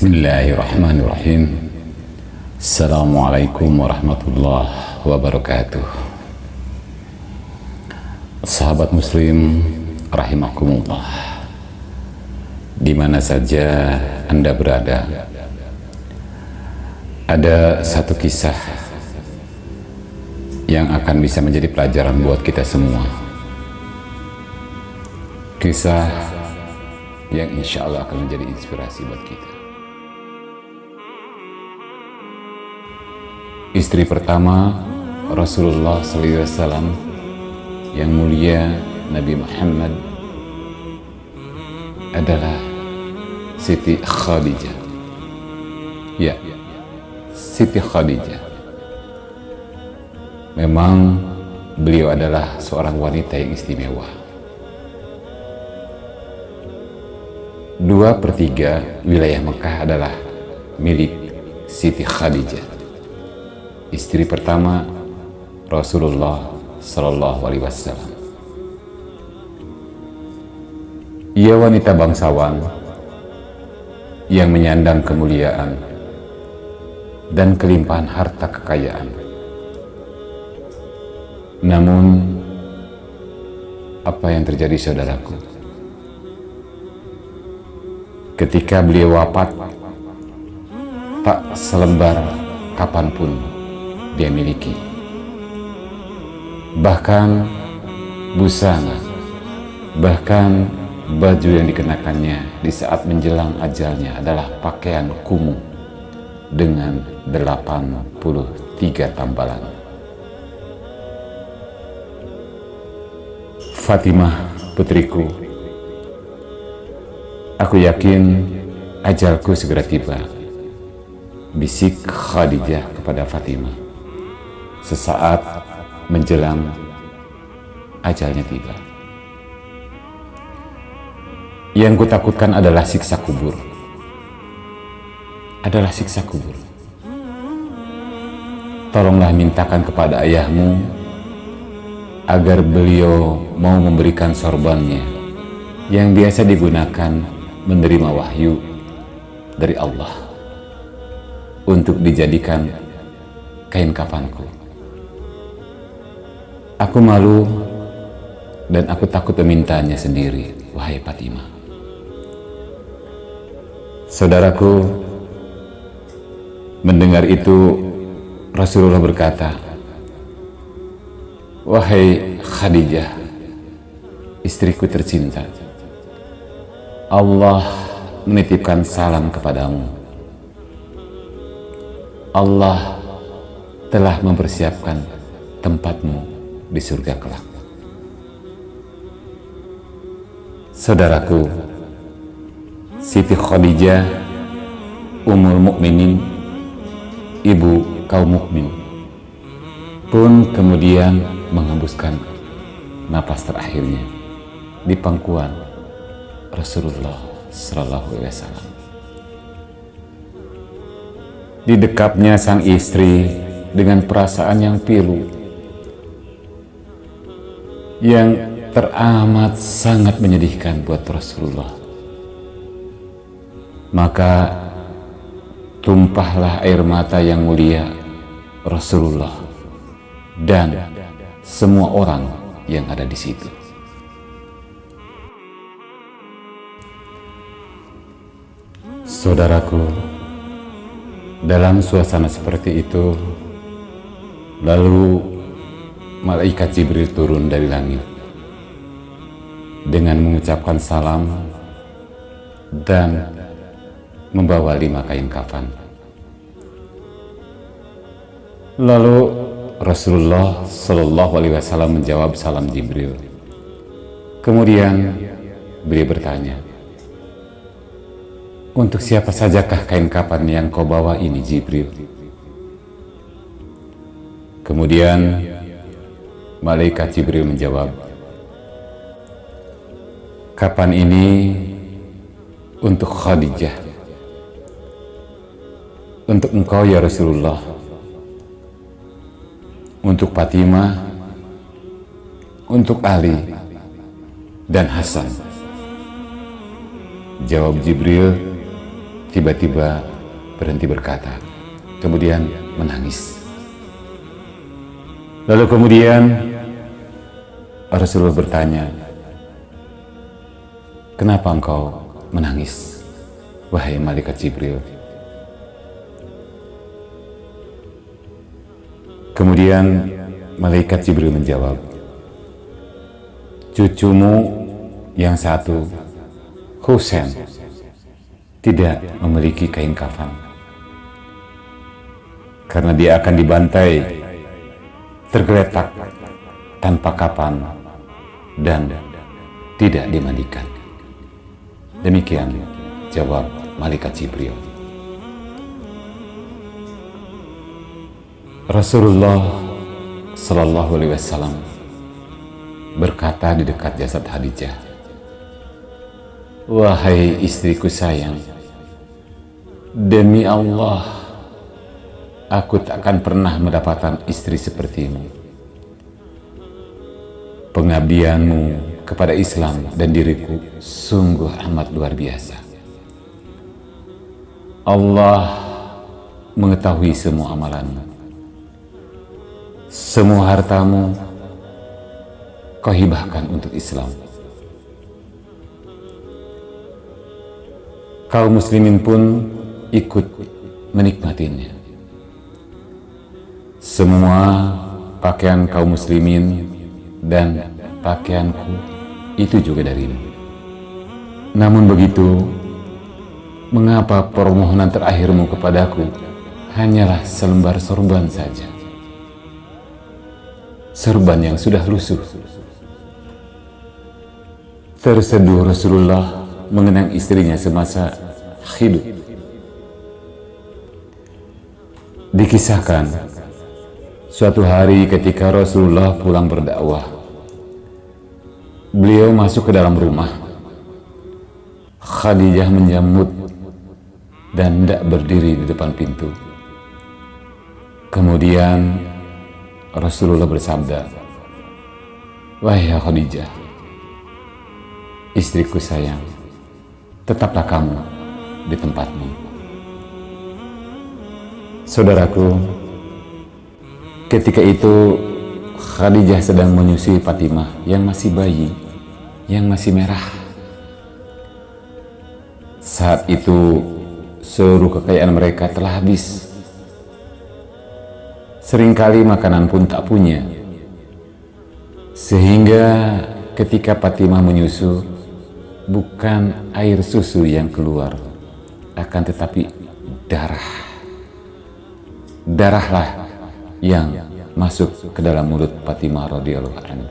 Bismillahirrahmanirrahim. Assalamualaikum warahmatullahi wabarakatuh. Sahabat muslim rahimakumullah, di mana saja Anda berada, ada satu kisah yang akan bisa menjadi pelajaran buat kita semua. Kisah yang insya Allah akan menjadi inspirasi buat kita. Istri pertama Rasulullah SAW yang mulia Nabi Muhammad adalah Siti Khadijah. Ya, Siti Khadijah. Memang beliau adalah seorang wanita yang istimewa. 2/3 wilayah Mekah adalah milik Siti Khadijah, istri pertama Rasulullah SAW. Ia wanita bangsawan yang menyandang kemuliaan dan kelimpahan harta kekayaan. Namun, apa yang terjadi, saudaraku? Ketika beliau wafat, tak selembar kapanpun dia miliki. Bahkan busana, bahkan baju yang dikenakannya di saat menjelang ajalnya adalah pakaian kumuh dengan 83 tambalan. Fatimah, putriku, aku yakin ajalku segera tiba, bisik Khadijah kepada Fatimah sesaat menjelang ajalnya tiba. Yang kutakutkan adalah siksa kubur. Tolonglah mintakan kepada ayahmu agar beliau mau memberikan sorbannya yang biasa digunakan menerima wahyu dari Allah untuk dijadikan kain kafanku. Aku malu dan aku takut memintanya sendiri, wahai Fatimah. Saudaraku, mendengar itu Rasulullah berkata, wahai Khadijah, istriku tercinta, Allah menitipkan salam kepadamu. Allah telah mempersiapkan tempatmu di surga kelak. Saudaraku, Siti Khadijah, Ummul Mukminin, ibu kaum mukmin, pun kemudian menghembuskan napas terakhirnya di pangkuan Rasulullah SAW. Didekapnya sang istri dengan perasaan yang pilu, yang teramat sangat menyedihkan buat Rasulullah. Maka tumpahlah air mata yang mulia Rasulullah dan semua orang yang ada di situ. Saudaraku, dalam suasana seperti itu, lalu malaikat Jibril turun dari langit dengan mengucapkan salam dan membawa 5 kain kafan. Lalu Rasulullah SAW menjawab salam Jibril. Kemudian beliau bertanya, untuk siapa sajakah kain kafan yang kau bawa ini, Jibril? Kemudian malaikat Jibril menjawab, kapan ini untuk Khadijah, untuk engkau ya Rasulullah, untuk Fatimah, untuk Ali dan Hasan. Jawab Jibril, tiba-tiba berhenti berkata, kemudian menangis. Lalu kemudian Rasulullah bertanya, kenapa engkau menangis, wahai malaikat Jibril? Kemudian malaikat Jibril menjawab, cucumu yang satu, Husain, tidak memiliki kain kafan karena dia akan dibantai, tergeletak tanpa kapan dan tidak dimandikan. Demikian jawab malaikat Jibril. Rasulullah Sallallahu Alaihi Wasallam berkata di dekat jasad Khadijah, wahai istriku sayang, demi Allah, aku tak akan pernah mendapatkan istri sepertimu. Pengabdianmu kepada Islam dan diriku sungguh amat luar biasa. Allah mengetahui semua amalanmu. Semua hartamu kau hibahkan untuk Islam. Kaum muslimin pun ikut menikmatinya. Semua pakaian kaum muslimin dan pakaianku itu juga darimu. Namun begitu, mengapa permohonan terakhirmu kepadaku hanyalah selembar sorban saja? Sorban yang sudah lusuh. Terseduh Rasulullah mengenang istrinya semasa hidup. Dikisahkan, suatu hari ketika Rasulullah pulang berdakwah, beliau masuk ke dalam rumah. Khadijah menjamut dan hendak berdiri di depan pintu. Kemudian Rasulullah bersabda, wahai Khadijah, istriku sayang, tetaplah kamu di tempatmu. Saudaraku, ketika itu Khadijah sedang menyusui Fatimah yang masih bayi, yang masih merah. Saat itu seluruh kekayaan mereka telah habis. Seringkali makanan pun tak punya. Sehingga ketika Fatimah menyusu, bukan air susu yang keluar, akan tetapi darah. Darahlah yang masuk ke dalam mulut Fatimah radhiyallahu anha.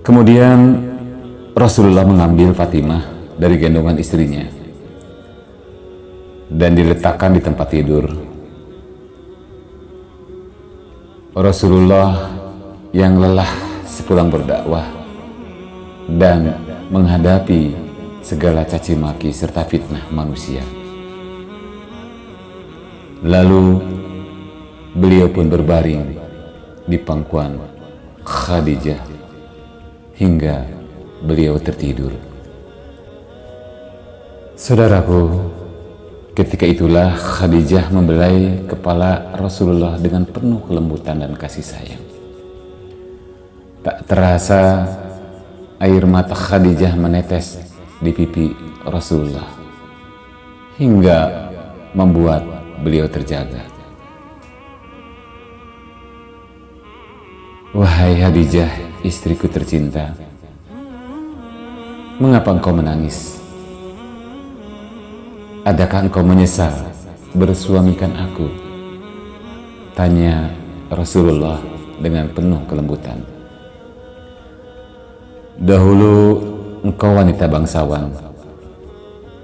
Kemudian Rasulullah mengambil Fatimah dari gendongan istrinya dan diletakkan di tempat tidur. Rasulullah yang lelah sepulang berdakwah dan menghadapi segala caci maki serta fitnah manusia. Lalu beliau pun berbaring di pangkuan Khadijah hingga beliau tertidur. Saudaraku, ketika itulah Khadijah membelai kepala Rasulullah dengan penuh kelembutan dan kasih sayang. Tak terasa air mata Khadijah menetes di pipi Rasulullah hingga membuat beliau terjaga. Wahai Khadijah, istriku tercinta, mengapa engkau menangis? Adakah engkau menyesal bersuamikan aku? Tanya Rasulullah dengan penuh kelembutan. Dahulu engkau wanita bangsawan,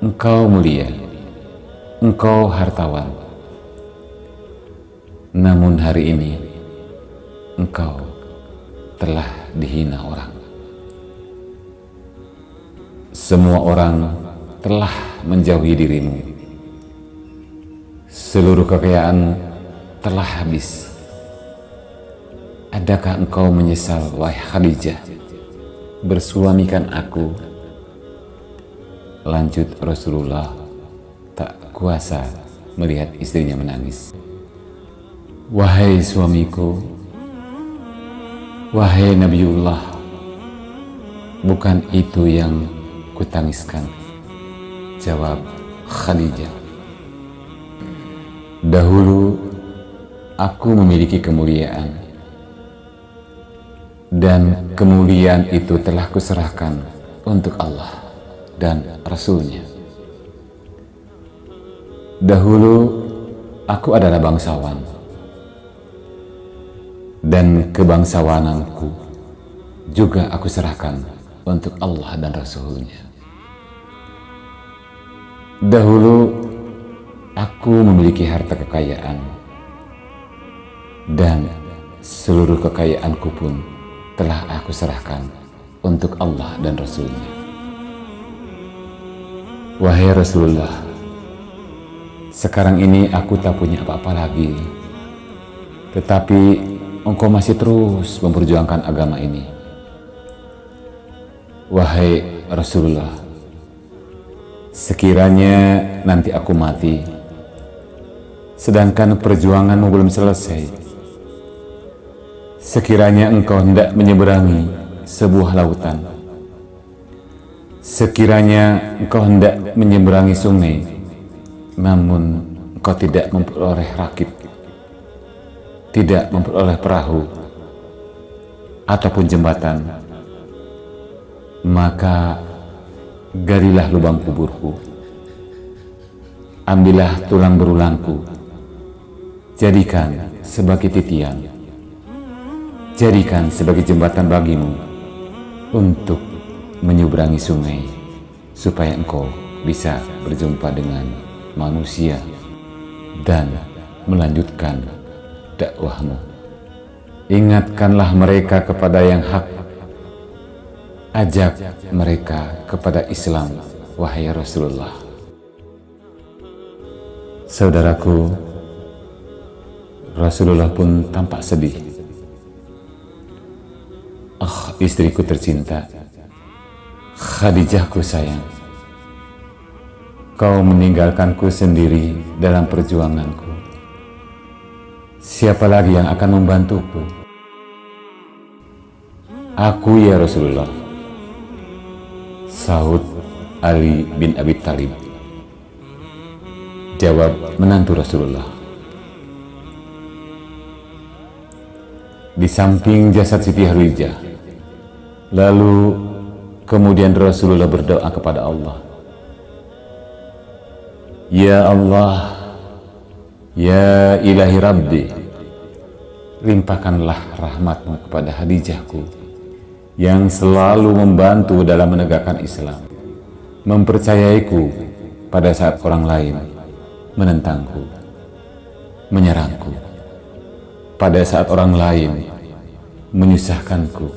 engkau mulia, engkau hartawan. Namun hari ini engkau telah dihina orang. Semua orang telah menjauhi dirimu. Seluruh kekayaanmu telah habis. Adakah engkau menyesal, wahai Khadijah, bersuamikan aku? Lanjut Rasulullah tak kuasa melihat istrinya menangis. Wahai suamiku, wahai Nabiullah, bukan itu yang kutangiskan, jawab Khadijah. Dahulu aku memiliki kemuliaan, dan kemuliaan itu telah kuserahkan untuk Allah dan Rasul-Nya. Dahulu aku adalah bangsawan, dan kebangsawananku juga aku serahkan untuk Allah dan Rasul-Nya. Dahulu aku memiliki harta kekayaan, dan seluruh kekayaanku pun telah aku serahkan untuk Allah dan Rasul-Nya. Wahai Rasulullah, sekarang ini aku tak punya apa-apa lagi, tetapi engkau masih terus memperjuangkan agama ini. Wahai Rasulullah, sekiranya nanti aku mati, sedangkan perjuanganmu belum selesai, sekiranya engkau hendak menyeberangi sebuah lautan, sekiranya engkau hendak menyeberangi sungai, namun engkau tidak memperoleh rakit, tidak memperoleh perahu ataupun jembatan, maka galilah lubang kuburku, ambillah tulang berulangku, jadikan sebagai titian, jadikan sebagai jembatan bagimu untuk menyeberangi sungai, supaya engkau bisa berjumpa dengan manusia dan melanjutkan dakwahmu. Ingatkanlah mereka kepada yang hak, ajak mereka kepada Islam, wahai Rasulullah. Saudaraku, Rasulullah pun tampak sedih. Ah, istriku tercinta, Khadijahku sayang, kau meninggalkanku sendiri dalam perjuanganku. Siapa lagi yang akan membantuku? Aku ya Rasulullah, sahut Ali bin Abi Thalib. Jawab menantu Rasulullah. Di samping jasad Siti Khadijah, lalu kemudian Rasulullah berdoa kepada Allah. Ya Allah, ya ilahi Rabbi, limpahkanlah rahmatmu kepada Khadijahku yang selalu membantu dalam menegakkan Islam, mempercayaiku pada saat orang lain menentangku, menyerangku, pada saat orang lain menyusahkanku,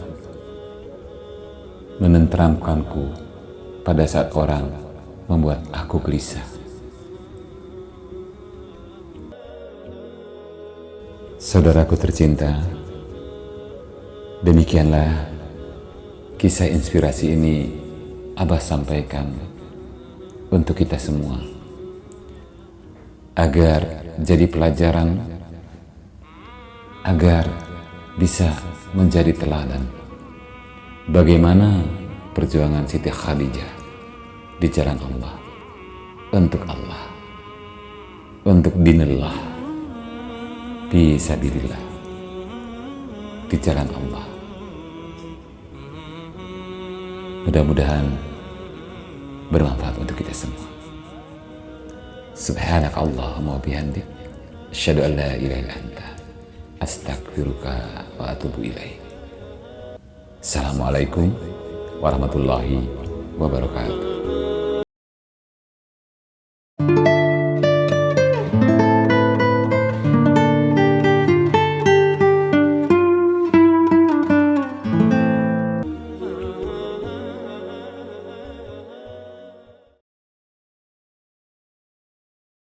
menenteramkanku pada saat orang membuat aku gelisah. Saudaraku tercinta, demikianlah kisah inspirasi ini Abah sampaikan untuk kita semua, agar jadi pelajaran, agar bisa menjadi teladan bagaimana perjuangan Siti Khadijah di jalan Allah, untuk dinillah, fisabilillah, di jalan Allah. Mudah-mudahan bermanfaat untuk kita semua. Subhanaka Allahumma wa bihamdik, asyhadu an la ilaha illa anta, astaghfiruka wa atubu ilaik. Assalamualaikum warahmatullahi wabarakatuh.